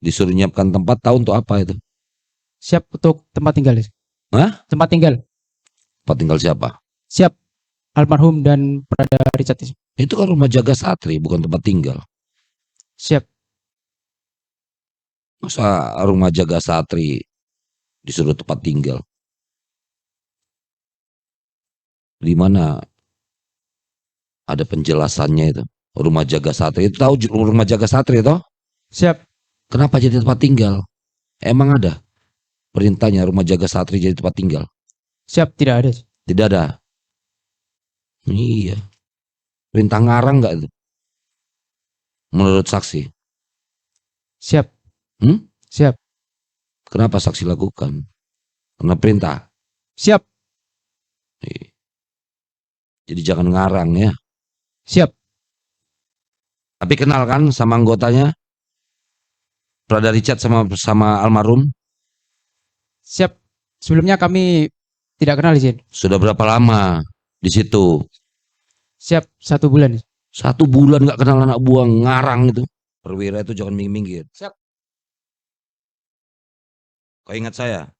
Disuruh nyiapkan tempat, tahu untuk apa itu? Siap untuk tempat tinggal. Hah? Tempat tinggal. Tempat tinggal siapa? Siap. Almarhum dan Prada Richard. Itu kan rumah jaga satri, bukan tempat tinggal. Siap. Masa rumah jaga satri disuruh tempat tinggal? Di mana ada penjelasannya itu? Rumah jaga satri itu, tahu rumah jaga satri itu? Siap. Kenapa jadi tempat tinggal? Emang ada perintahnya rumah jaga satri jadi tempat tinggal? Siap, tidak ada. Tidak ada. Iya. Perintah ngarang nggak itu? Menurut saksi? Siap. Siap. Kenapa saksi lakukan? Karena perintah. Siap. Jadi jangan ngarang ya. Siap. Tapi kenal kan sama anggotanya? Prada Richard sama almarhum? Siap. Sebelumnya kami tidak kenal izin. Sudah berapa lama di situ? Siap, 1 bulan. 1 bulan nggak kenal anak buah, ngarang itu. Perwira itu jangan minggir-minggir. Siap. Kau ingat saya?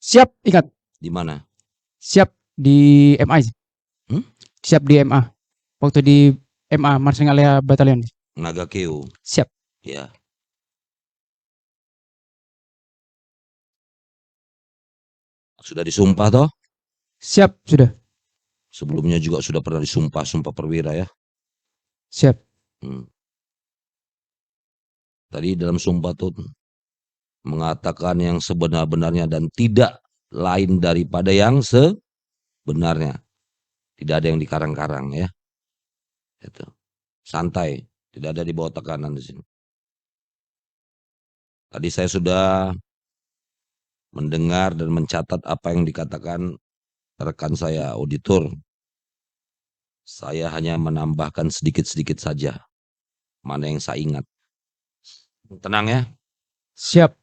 Siap, ingat. Di mana? Siap di MA. Siap di MA. Waktu di MA Marching Area Battalion. Naga Keu. Siap. Ya. Sudah disumpah toh? Siap, sudah. Sebelumnya juga sudah pernah disumpah, sumpah perwira ya. Siap. Tadi dalam sumpah tuh mengatakan yang sebenar-benarnya dan tidak lain daripada yang sebenarnya. Tidak ada yang dikarang-karang ya. Itu. Santai, tidak ada di bawah tekanan di sini. Tadi saya sudah mendengar dan mencatat apa yang dikatakan rekan saya, auditor. Saya hanya menambahkan sedikit-sedikit saja. Mana yang saya ingat. Tenang ya. Siap.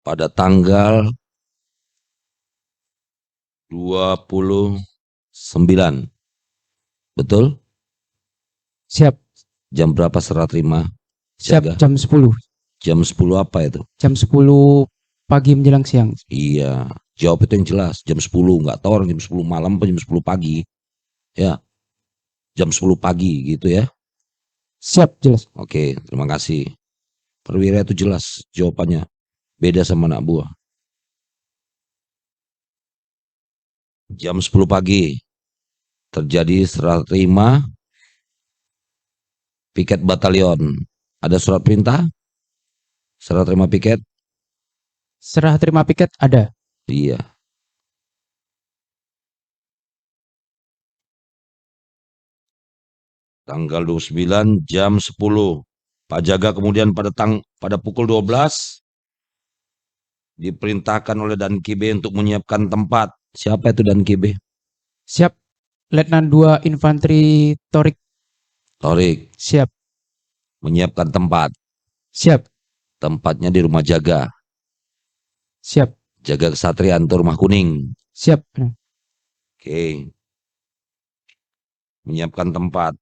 Pada tanggal 29. Betul? Siap. Jam berapa serah terima? Siap, jam 10. Jam 10 apa itu? Jam 10 pagi menjelang siang. Iya, jawab itu yang jelas. Jam 10, nggak tahu orang jam 10 malam apa jam 10 pagi. Ya, jam 10 pagi gitu ya. Siap, jelas. Oke, terima kasih. Perwira itu jelas jawabannya. Beda sama anak buah. Jam 10 pagi terjadi serah terima piket batalion. Ada surat perintah? Serah terima piket? Serah terima piket ada. Iya. Tanggal 29 jam 10. Pak Jaga kemudian pada pukul 12 diperintahkan oleh Dan Kibe untuk menyiapkan tempat. Siapa itu Dan Kibe? Siap. Letnan 2 Infanteri Torik. Torik. Siap. Menyiapkan tempat. Siap. Tempatnya di rumah jaga. Siap. Jaga Kesatria Antur Rumah Kuning. Siap. Oke. Menyiapkan tempat.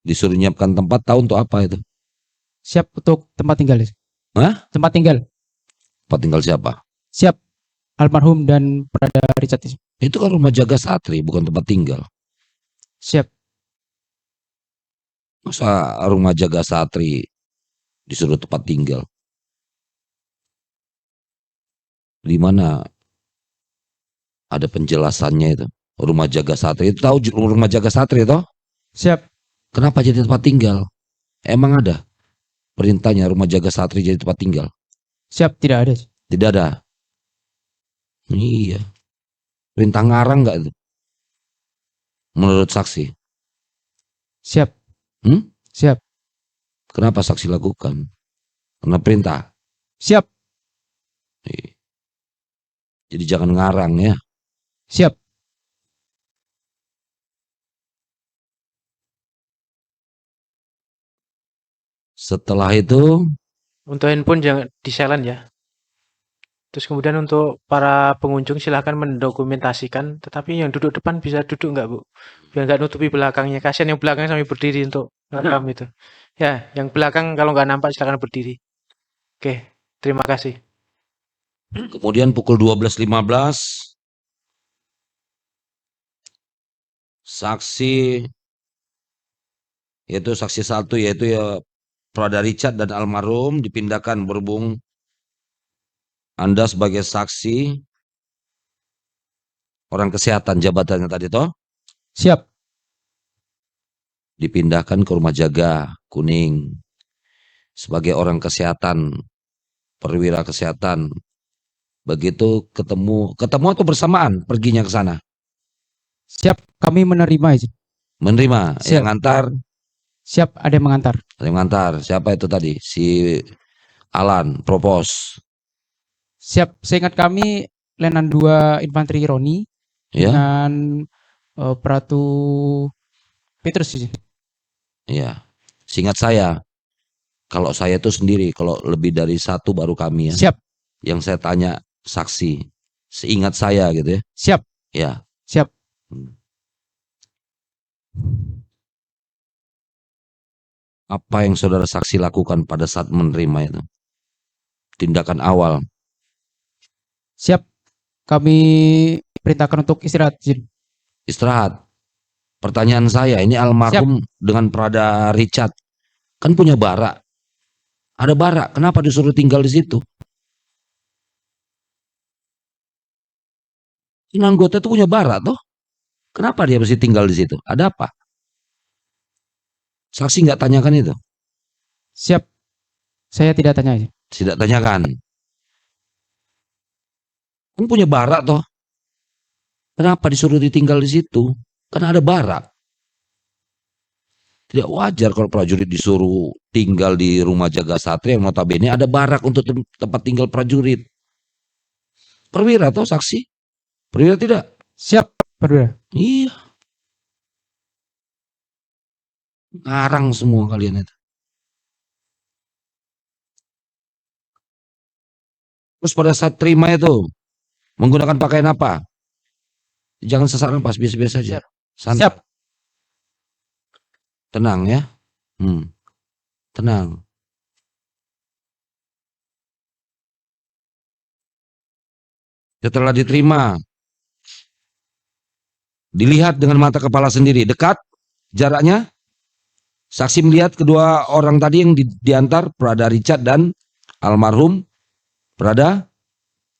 Disuruh nyiapkan tempat, tahu untuk apa itu? Siap untuk tempat tinggal. Hah? Tempat tinggal. Tempat tinggal siapa? Siap. Almarhum dan Prada Richard. Itu kan rumah jaga satri, bukan tempat tinggal. Siap. Masa rumah jaga satri disuruh tempat tinggal? Di mana ada penjelasannya itu? Rumah jaga satri itu, tahu rumah jaga satri itu? Siap. Kenapa jadi tempat tinggal? Emang ada perintahnya rumah jaga satri jadi tempat tinggal? Siap, tidak ada. Tidak ada. Iya. Perintah ngarang nggak itu? Menurut saksi? Siap. Siap. Kenapa saksi lakukan? Karena perintah. Siap. Jadi jangan ngarang ya. Siap. Setelah itu, untuk handphone jangan di silent ya. Terus kemudian untuk para pengunjung silahkan mendokumentasikan, tetapi yang duduk depan bisa duduk nggak, Bu? Biar nggak nutupi belakangnya. Kasihan yang belakang sampai berdiri untuk rekam itu. Ya, yang belakang kalau nggak nampak silahkan berdiri. Oke, terima kasih. Kemudian pukul 12.15 saksi yaitu saksi satu yaitu ya Prada Richard dan almarhum dipindahkan berhubung Anda sebagai saksi orang kesehatan jabatannya tadi toh Siap. dipindahkan ke rumah jaga Kuning sebagai orang kesehatan perwira kesehatan. Begitu ketemu atau bersamaan perginya ke sana. Siap, kami menerima izin. Menerima Siap. yang ngantar, Siap, ada yang mengantar. yang ngantar. Siapa itu tadi? Si Alan Propos. Siap, seingat kami Lenan 2 Infanteri Roni Ya, dengan Pratu Petrus izin. ya. Seingat saya, kalau saya itu sendiri, kalau lebih dari satu baru kami ya. Siap, Yang saya tanya saksi, seingat saya gitu ya. siap, Ya. siap. Apa yang saudara saksi lakukan pada saat menerima itu? Tindakan awal. Siap, kami perintahkan untuk istirahat izin. Istirahat. Pertanyaan saya, ini almarhum dengan Prada Richard kan punya barak. Ada barak, kenapa disuruh tinggal di situ? Ini anggota itu punya barak toh. Kenapa dia mesti tinggal di situ? Ada apa? Saksi nggak tanyakan itu? Siap, saya tidak tanya izin. Tidak tanyakan. Kan punya barak toh. Kenapa disuruh ditinggal di situ? Karena ada barak. Tidak wajar kalau prajurit disuruh tinggal di rumah jaga satria yang notabene ada barak untuk tempat tinggal prajurit. Perwira toh saksi? Perwira tidak? Siap, perwira. Iya. Ngarang semua kalian itu. Terus pada saat terima itu menggunakan pakaian apa? Jangan sesak nafas, biasa-biasa aja. Santai. Siap. Tenang ya. Tenang. Setelah diterima, dilihat dengan mata kepala sendiri, dekat jaraknya. Saksi melihat kedua orang tadi yang diantar, Prada Richard dan almarhum Prada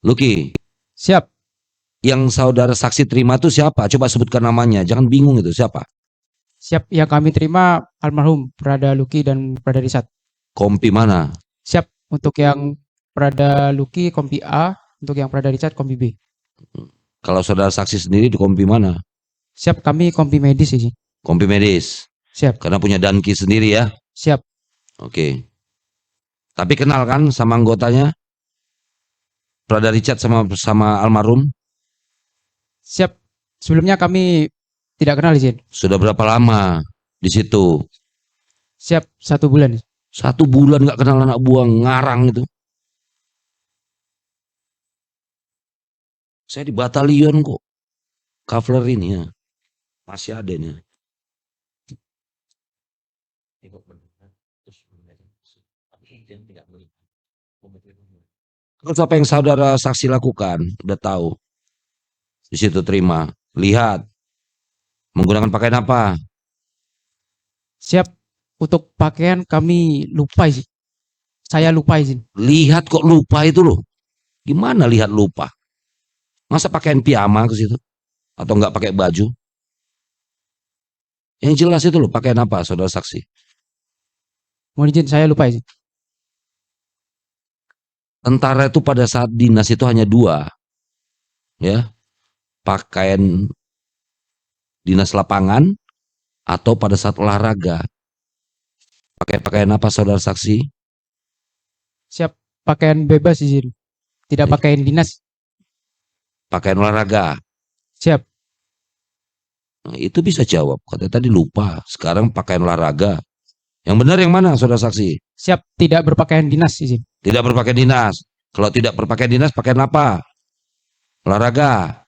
Lucky. Siap. Yang saudara saksi terima itu siapa? Coba sebutkan namanya, jangan bingung itu siapa. Siap, yang kami terima almarhum Prada Lucky dan Prada Richard. Kompi mana? Siap, untuk yang Prada Lucky kompi A, untuk yang Prada Richard kompi B. Kalau saudara saksi sendiri di kompi mana? Siap, kami kompi medis izin. Kompi medis. Siap. Karena punya danki sendiri ya. Siap. Oke. Tapi kenal kan sama anggotanya? Prada Richard sama almarhum? Siap. Sebelumnya kami tidak kenal izin. Sudah berapa lama di situ? Siap, 1 bulan. 1 bulan nggak kenal anak buah, ngarang itu. Saya di batalion kok. Cavalry ini ya. Masih ada nih. Terus apa yang saudara saksi lakukan? Udah tahu. Di situ terima. Lihat. Menggunakan pakaian apa? Siap, untuk pakaian kami lupa izin. Saya lupa izin. Lihat kok lupa itu loh. Gimana lihat lupa? Masa pakaian piyama ke situ? Atau nggak pakai baju? Yang jelas itu loh, pakaian apa saudara saksi? Mohon izin, saya lupa izin. Tentara itu pada saat dinas itu hanya 2. Ya. Pakaian dinas lapangan atau pada saat olahraga. Pakai pakaian apa saudara saksi? Siap, pakaian bebas izin. Tidak pakaian dinas. Pakaian olahraga. Siap. Nah, itu bisa jawab. Katanya tadi lupa. Sekarang pakaian olahraga. Yang benar yang mana saudara saksi? Siap, tidak berpakaian dinas izin. Tidak berpakaian dinas. Kalau tidak berpakaian dinas, pakaian apa? Olahraga.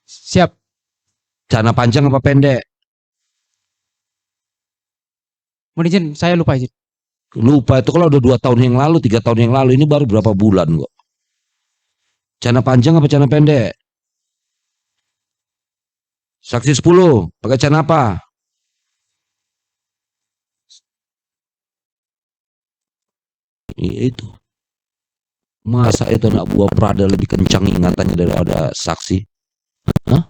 Siap. Celana panjang apa pendek? Mohon izin, saya lupa izin. Lupa itu kalau udah 2 tahun yang lalu, 3 tahun yang lalu, ini baru berapa bulan kok. Celana panjang apa celana pendek? Saksi 10, pakai celana apa? Itu. Masa itu anak buah Prada lebih kencang ingatannya daripada saksi? Hah?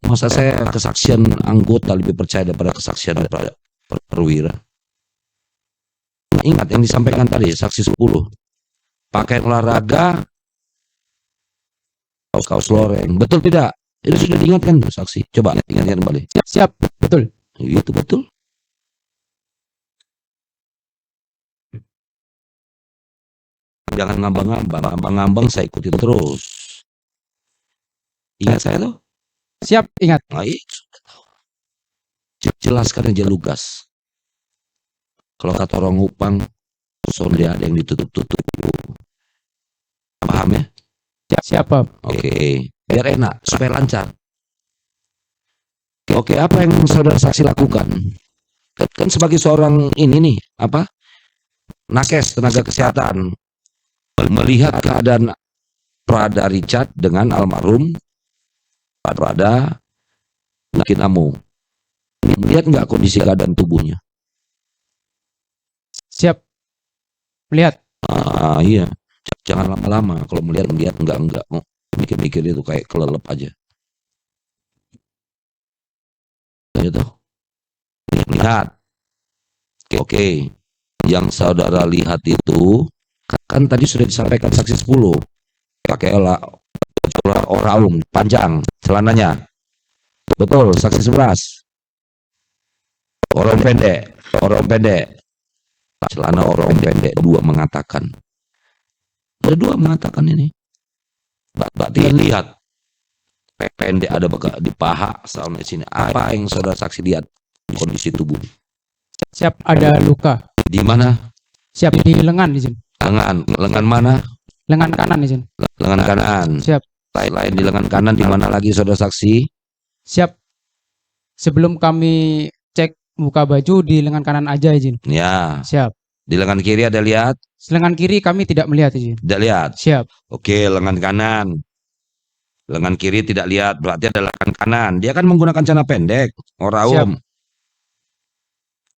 Masa saya kesaksian anggota lebih percaya daripada kesaksian daripada perwira? Nah, ingat yang disampaikan tadi, saksi 10. Pakaian olahraga, kaos loreng. Betul tidak? Itu sudah diingatkan tuh saksi. Coba ingatkan kembali. Siap. Betul. Itu betul. Jangan ngambang-ngambang. Ngambang-ngambang saya ikutin terus. Ingat saya tuh? Siap, ingat. Nah, sudah tahu. Jelaskan aja lugas. Kalau kata orang Upang, sonde ada yang ditutup-tutup. Paham ya? Siapa? Oke. Biar enak, supaya lancar. Oke, apa yang saudara saksi lakukan? Kan sebagai seorang ini nih, apa? Nakes, tenaga kesehatan. Melihat keadaan Prada Richard dengan almarhum Prada Mungkin Amo. Melihat nggak kondisi keadaan tubuhnya? Siap. Melihat. Iya. Jangan lama-lama. Kalau melihat enggak. Mikir-mikir itu kayak kelelep aja. Gitu. Lihat. Oke. Yang saudara lihat itu kan tadi sudah disampaikan saksi 10. Pakai oraung panjang celananya. Betul, saksi 11. Orang pendek. Celana orang pendek 2 mengatakan. Ada 2 mengatakan ini. Berarti lihat pendek ada di paha sama di sini. Apa yang saudara saksi lihat di kondisi tubuh? Siap, ada luka. Di mana? Siap, di lengan izin. Lengan mana? Lengan kanan izin. Lengan kanan. Siap. Lain di lengan kanan di mana lagi saudara saksi? Siap. Sebelum kami cek buka baju di lengan kanan aja izin. Ya. Siap. Di lengan kiri ada lihat? Lengan kiri kami tidak melihat izin. Tidak lihat. Siap. Oke, lengan kanan. Lengan kiri tidak lihat, berarti ada lengan kanan. Dia kan menggunakan celana pendek, oraum.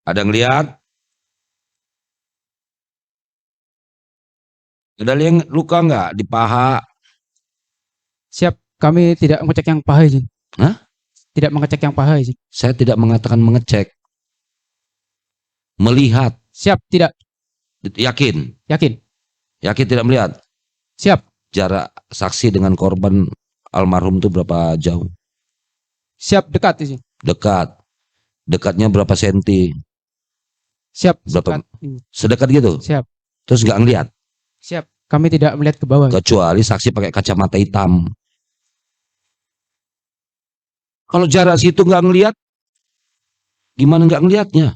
Ada yang lihat? Ada yang luka nggak di paha? Siap. Kami tidak mengecek yang paha izin. Hah? Tidak mengecek yang paha izin. Saya tidak mengatakan mengecek. Melihat. Siap, tidak. Yakin? Yakin. Yakin tidak melihat? Siap. Jarak saksi dengan korban almarhum itu berapa jauh? Siap, dekat izin. Dekat. Dekatnya berapa senti? Siap. Berapa? Dekat. Sedekat gitu? Siap. Terus nggak ngelihat? Siap. Kami tidak melihat ke bawah. Kecuali saksi pakai kacamata hitam. Kalau jarak situ nggak ngelihat, gimana nggak ngelihatnya?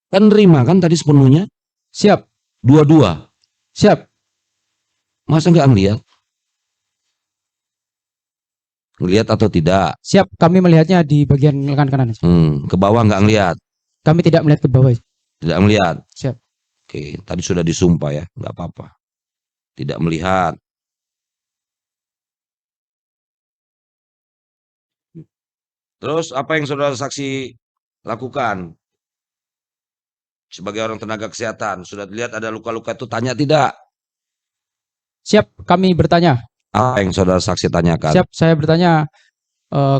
Kan nerima kan tadi sepenuhnya? Siap. 2-2. Siap. Masa nggak ngelihat? Ngelihat atau tidak? Siap. Kami melihatnya di bagian lengan kanan. Ke bawah nggak ngelihat? Kami tidak melihat ke bawah. Tidak melihat? Siap. Oke, tadi sudah disumpah ya, nggak apa-apa. Tidak melihat. Terus apa yang saudara saksi lakukan? Sebagai orang tenaga kesehatan, sudah dilihat ada luka-luka itu, tanya tidak? Siap. Kami bertanya. Apa yang saudara saksi tanyakan? Siap. Saya bertanya,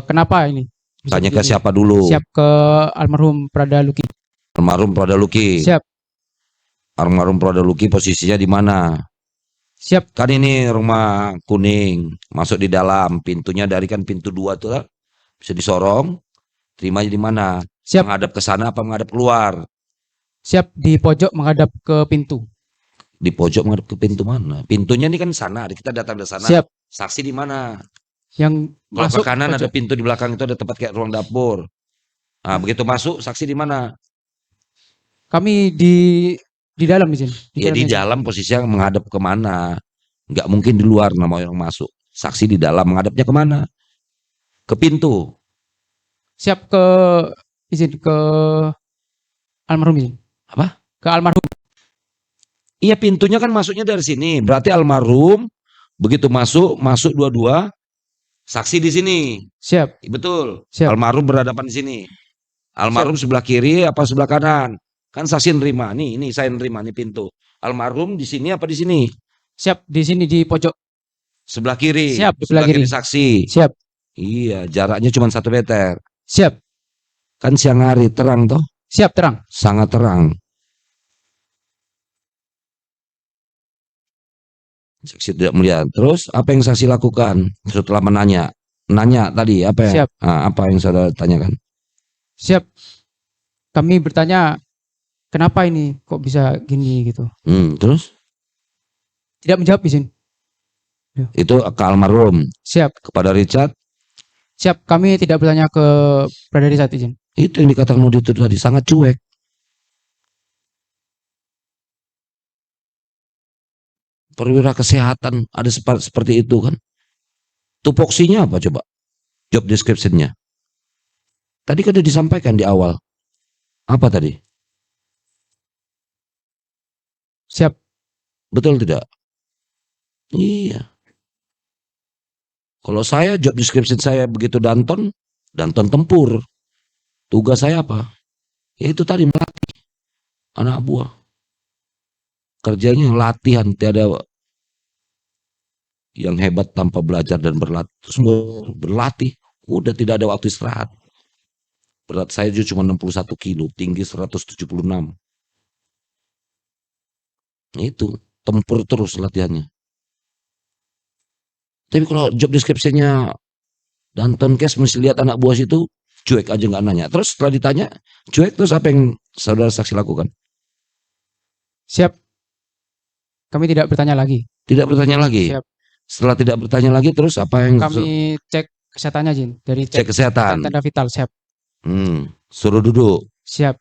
kenapa ini? Bisa Tanya ke begini? siapa dulu? Siap, ke almarhum Prada Luki. Almarhum Prada Luki. Siap. Almarhum Prada Luki posisinya di mana? Siap. Kan ini rumah kuning, masuk di dalam, pintunya dari kan pintu 2 tuh lah. Bisa disorong. Terimanya di mana? Siap. Menghadap ke sana apa menghadap keluar? Siap, di pojok menghadap ke pintu. Di pojok menghadap ke pintu mana? Pintunya ini kan sana, kita datang ke sana. Siap. Saksi di mana? Yang Kalau masuk ke kanan pojok. ada pintu di belakang itu ada tempat kayak ruang dapur. Nah, begitu masuk saksi di mana? Kami di dalam izin. Ya di izin. dalam posisinya menghadap kemana? Nggak mungkin di luar nama orang masuk. Saksi di dalam menghadapnya kemana? Ke pintu. Siap izin ke almarhum izin. Apa? Ke almarhum. Iya pintunya kan masuknya dari sini. Berarti almarhum begitu masuk dua-dua. Saksi di sini. Siap. Betul. Siap. Almarhum berhadapan di sini. Almarhum sebelah kiri apa sebelah kanan? Kan saksi nerima. Ini saya nerima nih pintu. Almarhum di sini apa di sini? Siap, di sini di pojok. Sebelah kiri. Siap, sebelah kiri saksi. Siap. Iya, jaraknya cuma 1 meter. Siap. Kan siang hari terang toh? Siap, terang. Sangat terang. Saksi tidak melihat. Terus apa yang saksi lakukan setelah menanya? Nanya tadi apa ya? Siap. Nah, apa yang saudara tanyakan? Siap. Kami bertanya, kenapa ini kok bisa gini gitu. Terus? Tidak menjawab izin. Itu ke almarhum. Siap. Kepada Richard? Siap, kami tidak bertanya ke Brother Richard izin. Itu yang dikatakan auditor tadi, sangat cuek. Perwira kesehatan ada seperti itu kan. Tupoksinya apa coba? Job description-nya. Tadi kan sudah disampaikan di awal. Apa tadi? Siap. Betul tidak? Iya. Kalau saya job description saya begitu Danton tempur. Tugas saya apa? Ya itu tadi melatih anak buah. Kerjanya latihan, tiada yang hebat tanpa belajar dan berlatih. Semua berlatih, udah tidak ada waktu istirahat. Berat saya juga cuma 61 kilo, tinggi 176. Itu tempur terus latihannya. Tapi kalau job description-nya Danton Cash mesti lihat anak buah situ, cuek aja nggak nanya. Terus setelah ditanya, cuek, terus apa yang saudara saksi lakukan? Siap. Kami tidak bertanya lagi. Tidak bertanya lagi. Siap. Setelah tidak bertanya lagi, terus apa yang Kami cek kesehatannya Jin. Dari cek kesehatan? tanda vital. Siap. Suruh duduk. Siap.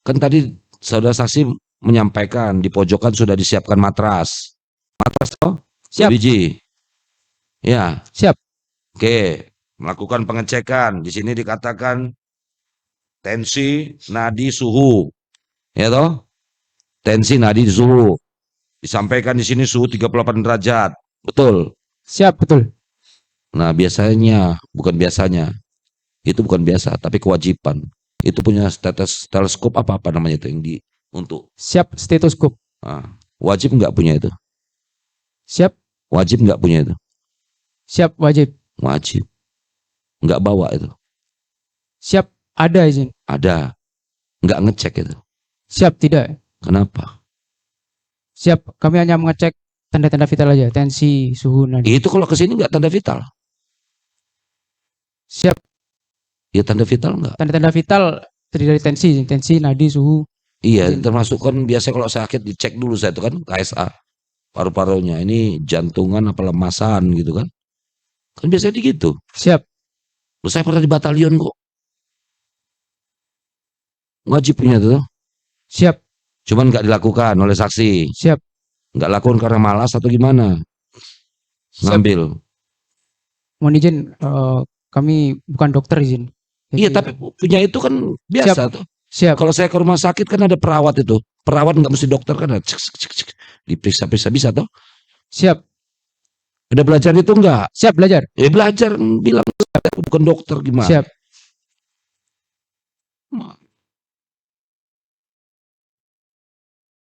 Kan tadi saudara saksi menyampaikan di pojokan sudah disiapkan matras. Matras toh? Siap. 2 biji. Ya. Siap. Oke, melakukan pengecekan. Di sini dikatakan tensi, nadi, suhu. Ya toh? Tensi, nadi, suhu. Disampaikan di sini suhu 38 derajat. Betul. Siap, betul. Nah, biasanya, bukan biasanya. Itu bukan biasa, tapi kewajiban. Itu punya teleskop apa namanya itu yang untuk. Siap, stetoskop. Nah, wajib nggak punya itu? Siap. Wajib nggak punya itu? Siap, wajib. Wajib. Nggak bawa itu? Siap, ada izin. Ada. Nggak ngecek itu? Siap, tidak. Kenapa? Siap, kami hanya mengecek tanda-tanda vital aja, tensi, suhu, nadi. Itu kalau kesini nggak tanda vital? Siap. Ya tanda vital nggak? Tanda-tanda vital terdiri dari tensi, nadi, suhu. Iya, termasuk kan biasa kalau sakit dicek dulu saya itu kan KSA. Paru-parunya ini jantungan apa lemasan gitu kan. Kan biasanya gitu. Siap. Loh, saya pernah di batalion kok. Wajib punya tuh. Siap. Cuman nggak dilakukan oleh saksi. Siap. Nggak lakukan karena malas atau gimana? Ngambil. Mohon izin, kami bukan dokter izin. Jadi, Iya, tapi punya itu kan biasa tuh. Siap. Kalau saya ke rumah sakit kan ada perawat itu. Perawat nggak mesti dokter kan. Diperiksa bisa toh. Siap. Udah belajar itu enggak? Siap, belajar. Belajar bilang bukan dokter gimana? Siap.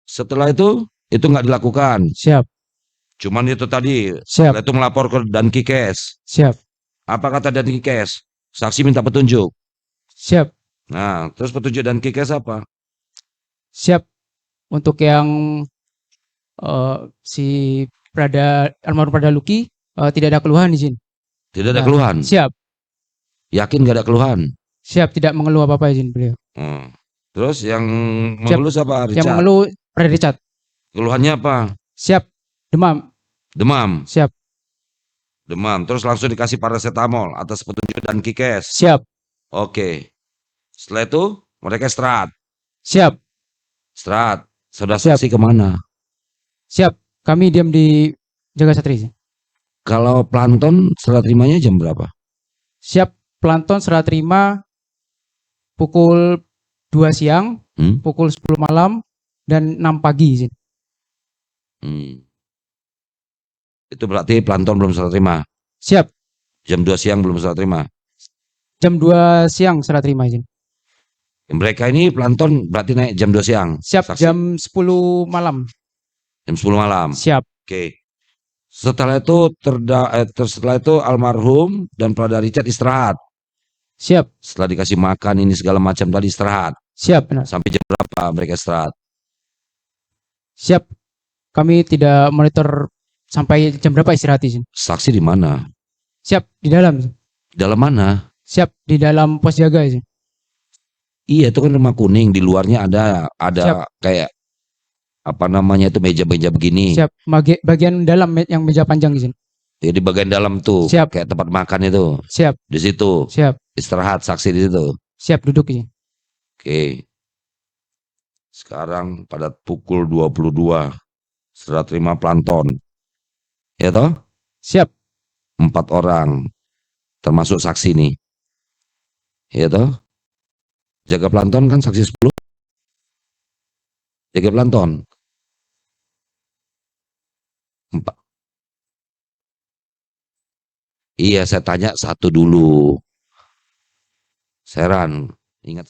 Setelah itu nggak dilakukan. Siap. Cuman itu tadi. Siap. Setelah itu melapor ke Dankikes. Siap. Apa kata Dankikes? Saksi minta petunjuk. Siap. Nah, terus petunjuk Dankikes apa? Siap. Untuk yang si almarhum Prada Luki tidak ada keluhan izin. Tidak ada keluhan. Siap. Yakin nggak ada keluhan? Siap, tidak mengeluh apa-apa izin beliau. Terus yang mengeluh siapa? Richard. Yang mengeluh Prada Richard. Keluhannya apa? Siap. Demam. Demam. Siap. Demam. Terus langsung dikasih paracetamol atas petunjuk Dankikes. Siap. Oke. Setelah itu mereka istirahat. Siap. Istirahat. Saudara Siap. saksi kemana? Siap. Kami diam di Jaga Satri, izin. Kalau planton serah terimanya jam berapa? Siap. Planton serah terima pukul 2 siang, pukul 10 malam, dan 6 pagi, izin. Itu berarti planton belum serah terima. Siap. Jam 2 siang belum serah terima. Jam 2 siang serah terima, izin. Mereka ini planton berarti naik jam 2 siang. Siap. Saksi. Jam 10 malam. Jam 10 malam. Siap. Oke. Setelah itu setelah itu almarhum dan Prada Richard istirahat. Siap. Setelah dikasih makan ini segala macam tadi istirahat. Siap, benar. Sampai jam berapa mereka istirahat? Siap. Kami tidak monitor sampai jam berapa istirahat, izin. Saksi di mana? Siap. Di dalam, izin. Di dalam mana? Siap. Di dalam pos jaga, izin. Iya, itu kan rumah kuning. Di luarnya ada Siap. kayak apa namanya itu meja-meja begini. Siap. Bagian dalam yang meja panjang, izin. Ya, di bagian dalam tuh. Siap. Kayak tempat makan itu. Siap. Di situ. Siap. Istirahat saksi di situ. Siap, duduk, izin. Oke. Sekarang pada pukul 22 serah terima planton. Ya toh? Siap. 4 orang. Termasuk saksi nih. Ya toh? Jaga planton kan saksi 10. Jaga planton. 4. Iya, saya tanya satu dulu. Seran, ingat